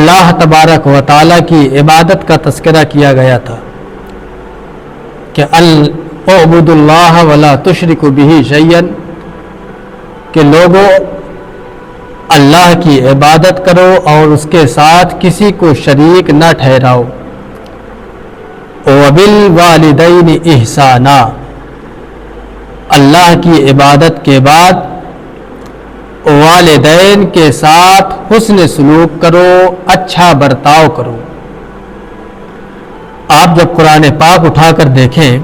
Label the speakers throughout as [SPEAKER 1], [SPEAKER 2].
[SPEAKER 1] اللہ تبارک و تعالیٰ کی عبادت کا تذکرہ کیا گیا تھا کہ اعبدوا اللہ ولا تشرکوا بہ شیئا، کہ لوگوں اللہ کی عبادت کرو اور اس کے ساتھ کسی کو شریک نہ ٹھہراؤ۔ وبالوالدین احسانا، اللہ کی عبادت کے بعد والدین کے ساتھ حسن سلوک کرو، اچھا برتاؤ کرو۔ آپ جب قرآن پاک اٹھا کر دیکھیں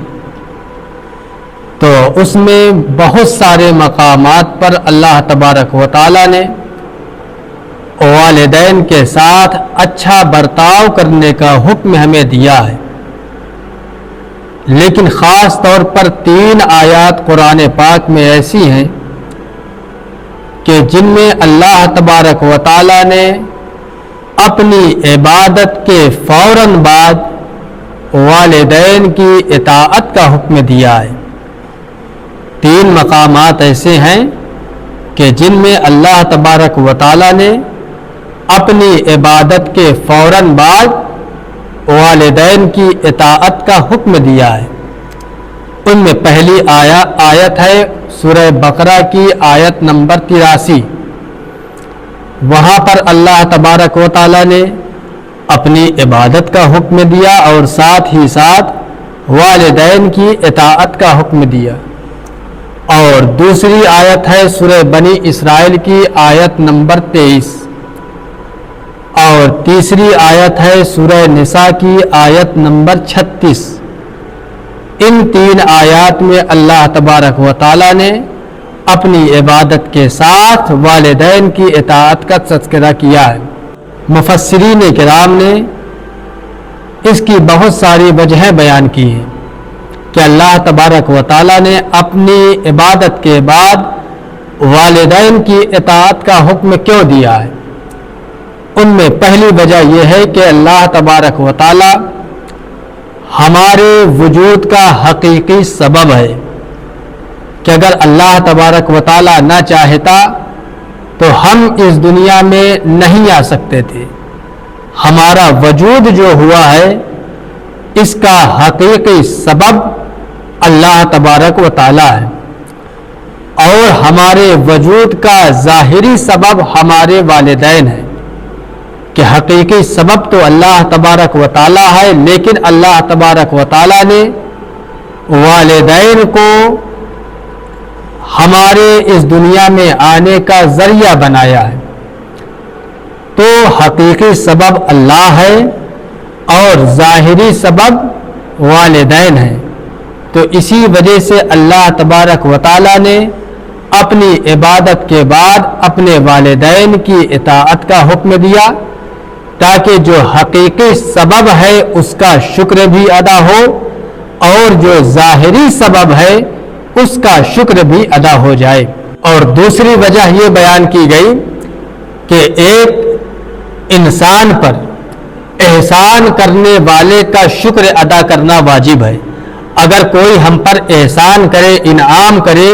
[SPEAKER 1] تو اس میں بہت سارے مقامات پر اللہ تبارک و تعالیٰ نے والدین کے ساتھ اچھا برتاؤ کرنے کا حکم ہمیں دیا ہے، لیکن خاص طور پر 3 آیات قرآن پاک میں ایسی ہیں کہ جن میں اللہ تبارک و تعالیٰ نے اپنی عبادت کے فوراً بعد والدین کی اطاعت کا حکم دیا ہے۔ 3 مقامات ایسے ہیں کہ جن میں اللہ تبارک و تعالیٰ نے اپنی عبادت کے فوراً بعد والدین کی اطاعت کا حکم دیا ہے۔ ان میں پہلی آیت ہے سورہ بقرہ کی آیت نمبر 83۔ وہاں پر اللہ تبارک و تعالیٰ نے اپنی عبادت کا حکم دیا اور ساتھ ہی ساتھ والدین کی اطاعت کا حکم دیا۔ اور دوسری آیت ہے سورہ بنی اسرائیل کی آیت نمبر 23، اور تیسری آیت ہے سورہ نساء کی آیت نمبر 36۔ ان 3 آیات میں اللہ تبارک و تعالیٰ نے اپنی عبادت کے ساتھ والدین کی اطاعت کا تذکرہ کیا ہے۔ مفسرین کرام نے اس کی بہت ساری وجہیں بیان کی ہیں کہ اللہ تبارک و تعالیٰ نے اپنی عبادت کے بعد والدین کی اطاعت کا حکم کیوں دیا ہے۔ ان میں پہلی وجہ یہ ہے کہ اللہ تبارک و تعالیٰ ہمارے وجود کا حقیقی سبب ہے کہ اگر اللہ تبارک و تعالیٰ نہ چاہتا تو ہم اس دنیا میں نہیں آ سکتے تھے۔ ہمارا وجود جو ہوا ہے اس کا حقیقی سبب اللہ تبارک و تعالیٰ ہے، اور ہمارے وجود کا ظاہری سبب ہمارے والدین ہیں، کہ حقیقی سبب تو اللہ تبارک و تعالیٰ ہے، لیکن اللہ تبارک و تعالیٰ نے والدین کو ہمارے اس دنیا میں آنے کا ذریعہ بنایا ہے۔ تو حقیقی سبب اللہ ہے اور ظاہری سبب والدین ہیں۔ تو اسی وجہ سے اللہ تبارک و تعالیٰ نے اپنی عبادت کے بعد اپنے والدین کی اطاعت کا حکم دیا، تاکہ جو حقیقی سبب ہے اس کا شکر بھی ادا ہو اور جو ظاہری سبب ہے اس کا شکر بھی ادا ہو جائے۔ اور دوسری وجہ یہ بیان کی گئی کہ ایک انسان پر احسان کرنے والے کا شکر ادا کرنا واجب ہے۔ اگر کوئی ہم پر احسان کرے، انعام کرے،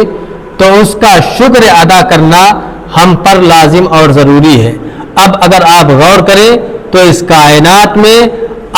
[SPEAKER 1] تو اس کا شکر ادا کرنا ہم پر لازم اور ضروری ہے۔ اب اگر آپ غور کریں تو اس کائنات میں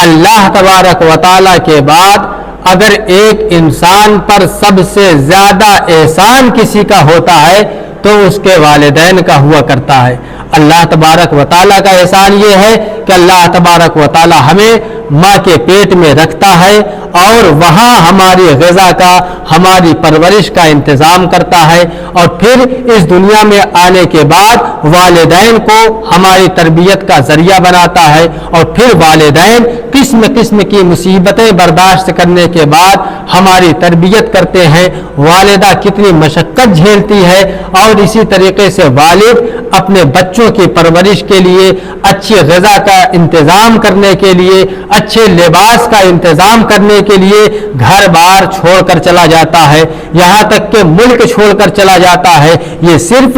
[SPEAKER 1] اللہ تبارک و تعالیٰ کے بعد اگر ایک انسان پر سب سے زیادہ احسان کسی کا ہوتا ہے تو اس کے والدین کا ہوا کرتا ہے۔ اللہ تبارک و تعالیٰ کا احسان یہ ہے کہ اللہ تبارک و تعالیٰ ہمیں ماں کے پیٹ میں رکھتا ہے اور وہاں ہماری غذا کا، ہماری پرورش کا انتظام کرتا ہے، اور پھر اس دنیا میں آنے کے بعد والدین کو ہماری تربیت کا ذریعہ بناتا ہے، اور پھر والدین قسم قسم کی مصیبتیں برداشت کرنے کے بعد ہماری تربیت کرتے ہیں۔ والدہ کتنی مشقت جھیلتی ہے، اور اسی طریقے سے والد اپنے بچوں کی پرورش کے لیے، اچھی غذا کا انتظام کرنے کے لیے، اچھے لباس کا انتظام کرنے کے لیے گھر بار چھوڑ کر چلا جاتا ہے، یہاں تک کہ ملک چھوڑ کر چلا جاتا ہے۔ یہ صرف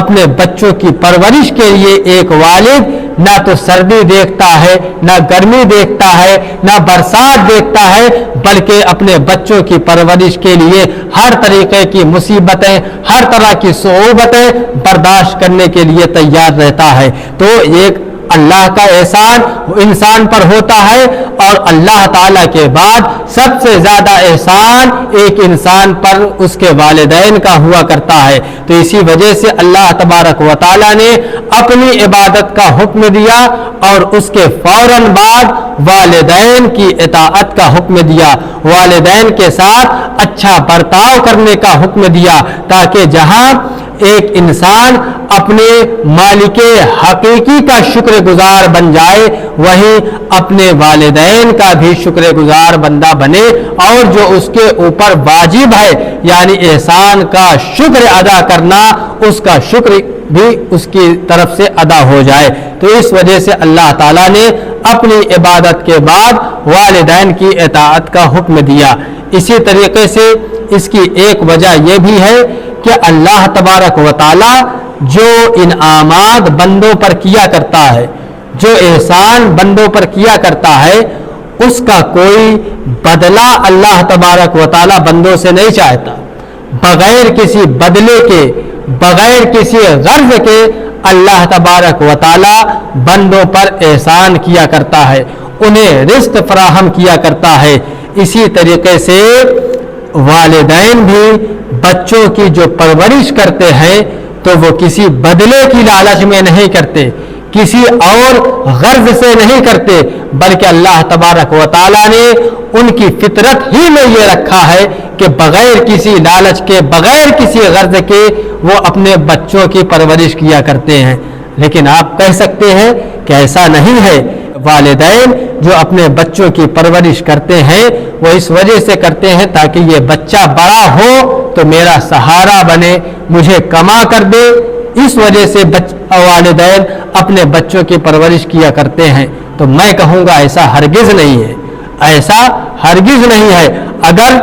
[SPEAKER 1] اپنے بچوں کی پرورش کے لیے ایک والد نہ تو سردی دیکھتا ہے، نہ گرمی دیکھتا ہے، نہ برسات دیکھتا ہے، بلکہ اپنے بچوں کی پرورش کے لیے ہر طریقے کی مصیبتیں، ہر طرح کی صعوبتیں برداشت کرنے کے لیے تیار رہتا ہے۔ تو ایک اللہ کا احسان انسان پر ہوتا ہے، اور اللہ تعالیٰ کے بعد سب سے زیادہ احسان ایک انسان پر اس کے والدین کا ہوا کرتا ہے۔ تو اسی وجہ سے اللہ تبارک و تعالیٰ نے اپنی عبادت کا حکم دیا اور اس کے فوراً بعد والدین کی اطاعت کا حکم دیا، والدین کے ساتھ اچھا برتاؤ کرنے کا حکم دیا، تاکہ جہاں ایک انسان اپنے مالک حقیقی کا شکر گزار بن جائے، وہیں اپنے والدین کا بھی شکر گزار بندہ بنے، اور جو اس کے اوپر واجب ہے یعنی احسان کا شکر ادا کرنا، اس کا شکر بھی اس کی طرف سے ادا ہو جائے۔ تو اس وجہ سے اللہ تعالیٰ نے اپنی عبادت کے بعد والدین کی اطاعت کا حکم دیا۔ اسی طریقے سے اس کی ایک وجہ یہ بھی ہے کہ اللہ تبارک و تعالیٰ جو انعامات بندوں پر کیا کرتا ہے، جو احسان بندوں پر کیا کرتا ہے، اس کا کوئی بدلہ اللہ تبارک و تعالیٰ بندوں سے نہیں چاہتا۔ بغیر کسی بدلے کے، بغیر کسی غرض کے اللہ تبارک و تعالیٰ بندوں پر احسان کیا کرتا ہے، انہیں رزق فراہم کیا کرتا ہے۔ اسی طریقے سے والدین بھی بچوں کی جو پرورش کرتے ہیں تو وہ کسی بدلے کی لالچ میں نہیں کرتے، کسی اور غرض سے نہیں کرتے، بلکہ اللہ تبارک و تعالیٰ نے ان کی فطرت ہی میں یہ رکھا ہے کہ بغیر کسی لالچ کے، بغیر کسی غرض کے وہ اپنے بچوں کی پرورش کیا کرتے ہیں۔ لیکن آپ کہہ سکتے ہیں کہ ایسا نہیں ہے۔ والدین جو اپنے بچوں کی پرورش کرتے ہیں وہ اس وجہ سے کرتے ہیں تاکہ یہ بچہ بڑا ہو تو میرا سہارا بنے، مجھے کما کر دے، اس وجہ سے والدین اپنے بچوں کی پرورش کیا کرتے ہیں۔ تو میں کہوں گا ایسا ہرگز نہیں ہے، ایسا ہرگز نہیں ہے۔ اگر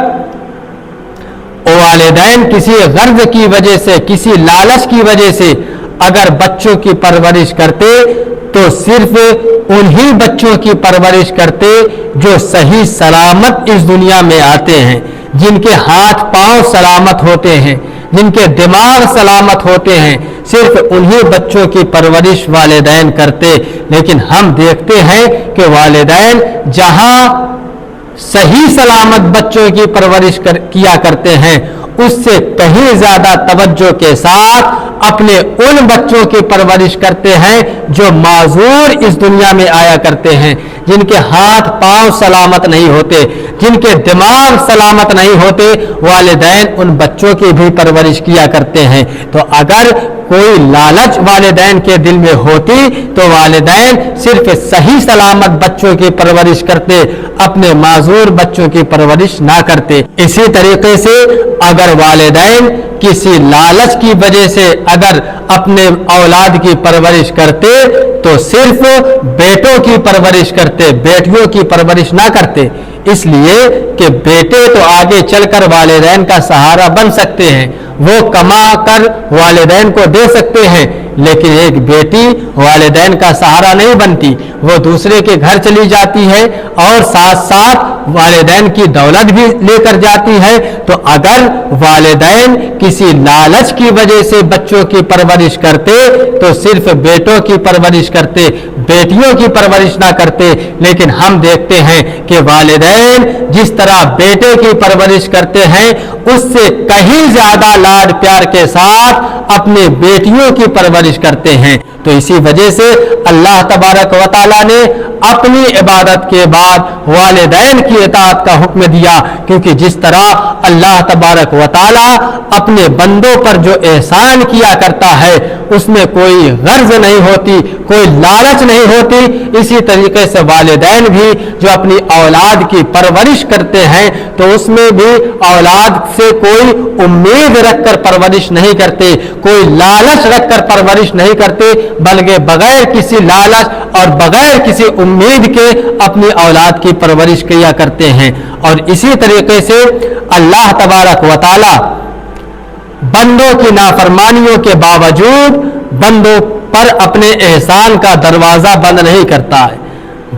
[SPEAKER 1] والدین کسی غرض کی وجہ سے، کسی لالچ کی وجہ سے اگر بچوں کی پرورش کرتے تو صرف انہی بچوں کی پرورش کرتے جو صحیح سلامت اس دنیا میں آتے ہیں، جن کے ہاتھ پاؤں سلامت ہوتے ہیں، جن کے دماغ سلامت ہوتے ہیں، صرف انہی بچوں کی پرورش والدین کرتے۔ لیکن ہم دیکھتے ہیں کہ والدین جہاں صحیح سلامت بچوں کی پرورش کیا کرتے ہیں، اس سے کہیں زیادہ توجہ کے ساتھ اپنے ان بچوں کی پرورش کرتے ہیں جو معذور اس دنیا میں آیا کرتے ہیں، جن کے ہاتھ پاؤں سلامت نہیں ہوتے، جن کے دماغ سلامت نہیں ہوتے، والدین ان بچوں کی بھی پرورش کیا کرتے ہیں۔ تو اگر کوئی لالچ والدین کے دل میں ہوتی تو والدین صرف صحیح سلامت بچوں کی پرورش کرتے، اپنے معذور بچوں کی پرورش نہ کرتے۔ اسی طریقے سے اگر والدین کسی لالچ کی وجہ سے اگر اپنے اولاد کی پرورش کرتے تو صرف بیٹوں کی پرورش کرتے، بیٹیوں کی پرورش نہ کرتے، اس لیے کہ بیٹے تو آگے چل کر والدین کا سہارا بن سکتے ہیں، وہ کما کر والدین کو دے سکتے ہیں، لیکن ایک بیٹی والدین کا سہارا نہیں بنتی، وہ دوسرے کے گھر چلی جاتی ہے اور ساتھ ساتھ والدین کی دولت بھی لے کر جاتی ہے۔ تو اگر والدین کسی لالچ کی وجہ سے بچوں کی پرورش کرتے تو صرف بیٹوں کی پرورش کرتے، بیٹیوں کی پرورش نہ کرتے۔ لیکن ہم دیکھتے ہیں کہ والدین جس طرح بیٹے کی پرورش کرتے ہیں اس سے کہیں زیادہ لاڈ پیار کے ساتھ اپنے بیٹیوں کی پرورش کرتے ہیں۔ تو اسی وجہ سے اللہ تبارک و تعالیٰ نے اپنی عبادت کے بعد والدین کی اطاعت کا حکم دیا، کیونکہ جس طرح اللہ تبارک و تعالیٰ اپنے بندوں پر جو احسان کیا کرتا ہے اس میں کوئی غرض نہیں ہوتی، کوئی لالچ نہیں ہوتی، اسی طریقے سے والدین بھی جو اپنی اولاد کی پرورش کرتے ہیں تو اس میں بھی اولاد سے کوئی امید رکھ کر پرورش نہیں کرتے، کوئی لالچ رکھ کر پرورش نہیں کرتے، بلکہ بغیر کسی لالچ اور بغیر کسی امید کے اپنی اولاد کی پرورش کیا کرتے ہیں۔ اور اسی طریقے سے اللہ تبارک و تعالی بندوں کی نافرمانیوں کے باوجود بندوں پر اپنے احسان کا دروازہ بند نہیں کرتا ہے،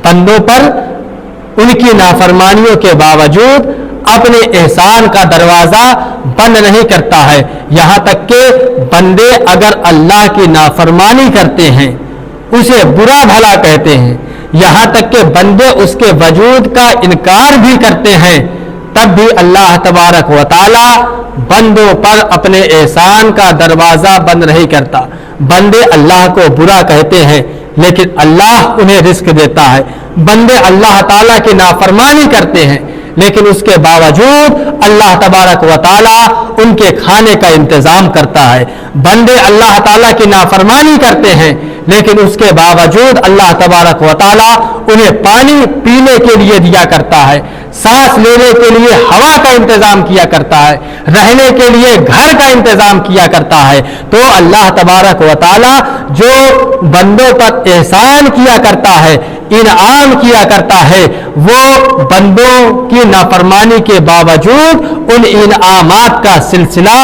[SPEAKER 1] بندوں پر ان کی نافرمانیوں کے باوجود اپنے احسان کا دروازہ بند نہیں کرتا ہے۔ یہاں تک کہ بندے اگر اللہ کی نافرمانی کرتے ہیں اسے برا بھلا کہتے ہیں، یہاں تک کہ بندے اس کے وجود کا انکار بھی کرتے ہیں، تب بھی اللہ تبارک و تعالی بندوں پر اپنے احسان کا دروازہ بند نہیں کرتا۔ بندے اللہ کو برا کہتے ہیں لیکن اللہ انہیں رزق دیتا ہے، بندے اللہ تعالیٰ کی نافرمانی کرتے ہیں لیکن اس کے باوجود اللہ تبارک و تعالی ان کے کھانے کا انتظام کرتا ہے، بندے اللہ تعالیٰ کی نافرمانی کرتے ہیں لیکن اس کے باوجود اللہ تبارک و تعالی انہیں پانی پینے کے لیے دیا کرتا ہے، سانس لینے کے لیے ہوا کا انتظام کیا کرتا ہے، رہنے کے لیے گھر کا انتظام کیا کرتا ہے۔ تو اللہ تبارک و تعالی جو بندوں پر احسان کیا کرتا ہے، انعام کیا کرتا ہے، وہ بندوں کی نافرمانی کے باوجود ان انعامات کا سلسلہ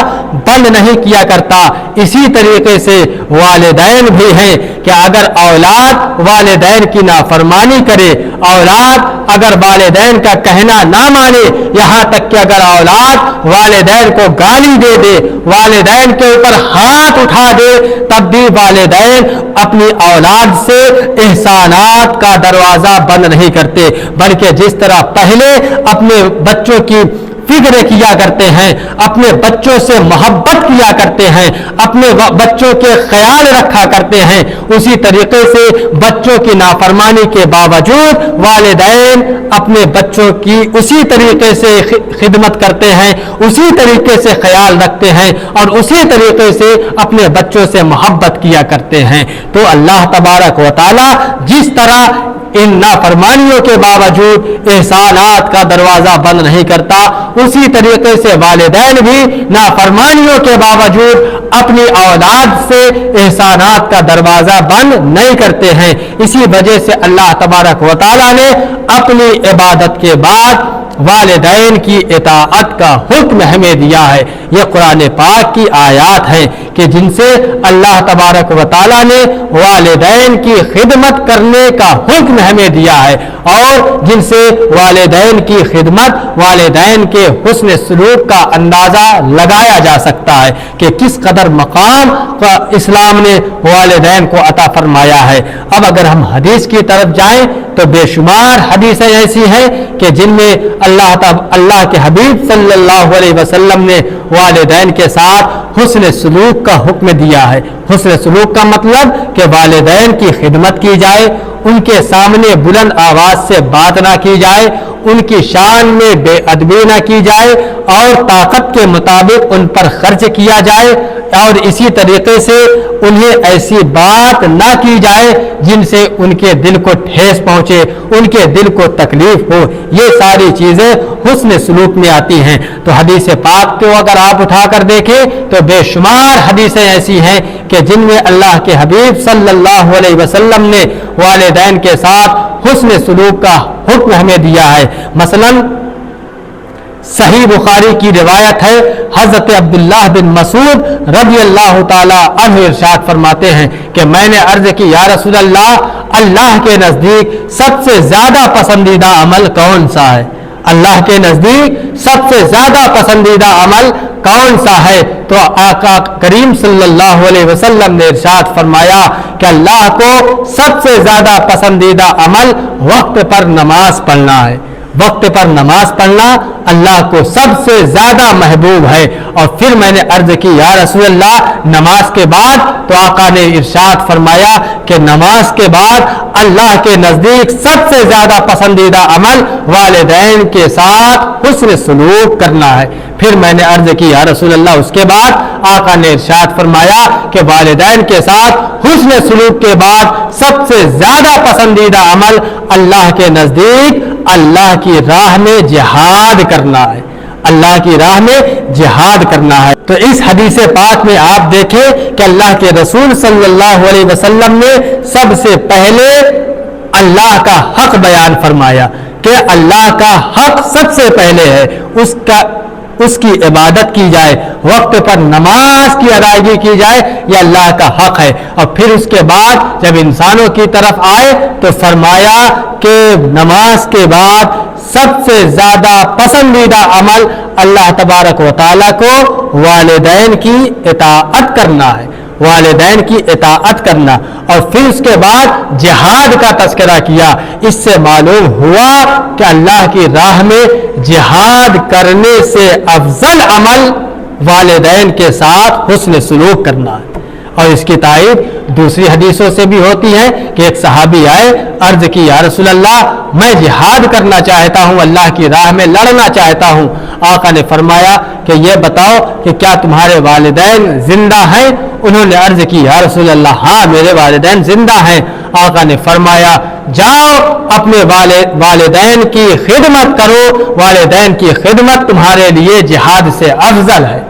[SPEAKER 1] بند نہیں کیا کرتا۔ اسی طریقے سے والدین بھی ہیں کہ اگر اولاد والدین کی نافرمانی کرے، اولاد اگر والدین کا کہنا نہ مانے، یہاں تک کہ اگر اولاد والدین کو گالی دے دے، والدین کے اوپر ہاتھ اٹھا دے، تب بھی والدین اپنی اولاد سے احسانات کا دروازہ بند نہیں کرتے، بلکہ جس طرح پہلے اپنے بچوں کی فکر کیا کرتے ہیں، اپنے بچوں سے محبت کیا کرتے ہیں، اپنے بچوں کے خیال رکھا کرتے ہیں، اسی طریقے سے بچوں کی نافرمانی کے باوجود والدین اپنے بچوں کی اسی طریقے سے خدمت کرتے ہیں، اسی طریقے سے خیال رکھتے ہیں اور اسی طریقے سے اپنے بچوں سے محبت کیا کرتے ہیں۔ تو اللہ تبارک و تعالی جس طرح ان نافرمانیوں کے باوجود احسانات کا دروازہ بند نہیں کرتا، اسی طریقے سے والدین بھی نافرمانیوں کے باوجود اپنی اولاد سے احسانات کا دروازہ بند نہیں کرتے ہیں۔ اسی وجہ سے اللہ تبارک و تعالی نے اپنی عبادت کے بعد والدین کی اطاعت کا حکم ہمیں دیا ہے۔ یہ قرآن پاک کی آیات ہیں کہ جن سے اللہ تبارک و تعالی نے والدین کی خدمت کرنے کا حکم ہمیں دیا ہے، اور جن سے والدین کی خدمت، والدین کے حسن سلوک کا اندازہ لگایا جا سکتا ہے کہ کس قدر مقام کا اسلام نے والدین کو عطا فرمایا ہے۔ اب اگر ہم حدیث کی طرف جائیں تو بے شمار حدیثیں ایسی ہیں کہ جن میں اللہ کے حبیب صلی اللہ علیہ وسلم نے والدین کے ساتھ حسن سلوک کا حکم دیا ہے۔ حسن سلوک کا مطلب کہ والدین کی خدمت کی جائے، ان کے سامنے بلند آواز سے بات نہ کی جائے، ان کی شان میں بے ادبی نہ کی جائے اور طاقت کے مطابق ان پر خرچ کیا جائے، اور اسی طریقے سے انہیں ایسی بات نہ کی جائے جن سے ان کے دل کو ٹھیس پہنچے، ان کے دل کو تکلیف ہو۔ یہ ساری چیزیں حسن سلوک میں آتی ہیں۔ تو حدیث پاک کو اگر آپ اٹھا کر دیکھیں تو بے شمار حدیثیں ایسی ہیں کہ جن میں اللہ کے حبیب صلی اللہ علیہ وسلم نے والدین کے ساتھ حسن سلوک کا حکم ہمیں دیا ہے۔ مثلاً صحیح بخاری کی روایت ہے، حضرت عبداللہ بن مسعود رضی اللہ تعالی عنہ ارشاد فرماتے ہیں کہ میں نے عرض کی یا رسول اللہ، اللہ کے نزدیک سب سے زیادہ پسندیدہ عمل کون سا ہے؟ اللہ کے نزدیک سب سے زیادہ پسندیدہ عمل کون سا ہے؟ تو آقا کریم صلی اللہ علیہ وسلم نے ارشاد فرمایا کہ اللہ کو سب سے زیادہ پسندیدہ عمل وقت پر نماز پڑھنا ہے۔ وقت پر نماز پڑھنا اللہ کو سب سے زیادہ محبوب ہے۔ اور پھر میں نے عرض کی یا رسول اللہ نماز کے بعد؟ تو آقا نے ارشاد فرمایا کہ نماز کے بعد اللہ کے نزدیک سب سے زیادہ پسندیدہ عمل والدین کے ساتھ حسن سلوک کرنا ہے۔ پھر میں نے عرض کی یا رسول اللہ اس کے بعد؟ آقا نے ارشاد فرمایا کہ والدین کے ساتھ حسن سلوک کے بعد سب سے زیادہ پسندیدہ عمل اللہ کے نزدیک اللہ کی راہ میں جہاد کرنا ہے۔ اللہ کی راہ میں جہاد کرنا ہے۔ تو اس حدیث پاک میں آپ دیکھیں کہ اللہ کے رسول صلی اللہ علیہ وسلم نے سب سے پہلے اللہ کا حق بیان فرمایا کہ اللہ کا حق سب سے پہلے ہے، اس کی عبادت کی جائے، وقت پر نماز کی ادائیگی کی جائے، یہ اللہ کا حق ہے۔ اور پھر اس کے بعد جب انسانوں کی طرف آئے تو فرمایا کہ نماز کے بعد سب سے زیادہ پسندیدہ عمل اللہ تبارک و تعالیٰ کو والدین کی اطاعت کرنا ہے۔ والدین کی اطاعت کرنا، اور پھر اس کے بعد جہاد کا تذکرہ کیا۔ اس سے معلوم ہوا کہ اللہ کی راہ میں جہاد کرنے سے افضل عمل والدین کے ساتھ حسن سلوک کرنا ہے۔ اور اس کی تائید دوسری حدیثوں سے بھی ہوتی ہے کہ ایک صحابی آئے، عرض کی یا رسول اللہ میں جہاد کرنا چاہتا ہوں، اللہ کی راہ میں لڑنا چاہتا ہوں۔ آقا نے فرمایا کہ یہ بتاؤ کہ کیا تمہارے والدین زندہ ہیں؟ انہوں نے عرض کی یا رسول اللہ ہاں میرے والدین زندہ ہیں۔ آقا نے فرمایا جاؤ اپنے والدین کی خدمت کرو، والدین کی خدمت تمہارے لیے جہاد سے افضل ہے،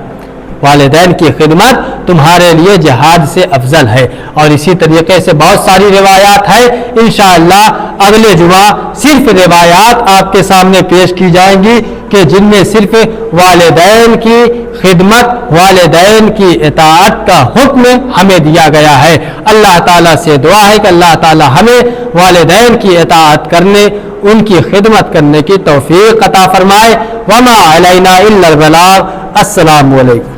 [SPEAKER 1] والدین کی خدمت تمہارے لیے جہاد سے افضل ہے۔ اور اسی طریقے سے بہت ساری روایات ہیں، انشاءاللہ اگلے جمعہ صرف روایات آپ کے سامنے پیش کی جائیں گی کہ جن میں صرف والدین کی خدمت، والدین کی اطاعت کا حکم ہمیں دیا گیا ہے۔ اللہ تعالیٰ سے دعا ہے کہ اللہ تعالیٰ ہمیں والدین کی اطاعت کرنے، ان کی خدمت کرنے کی توفیق عطا فرمائے۔ وما علینا الا البلاغ۔ السلام علیکم۔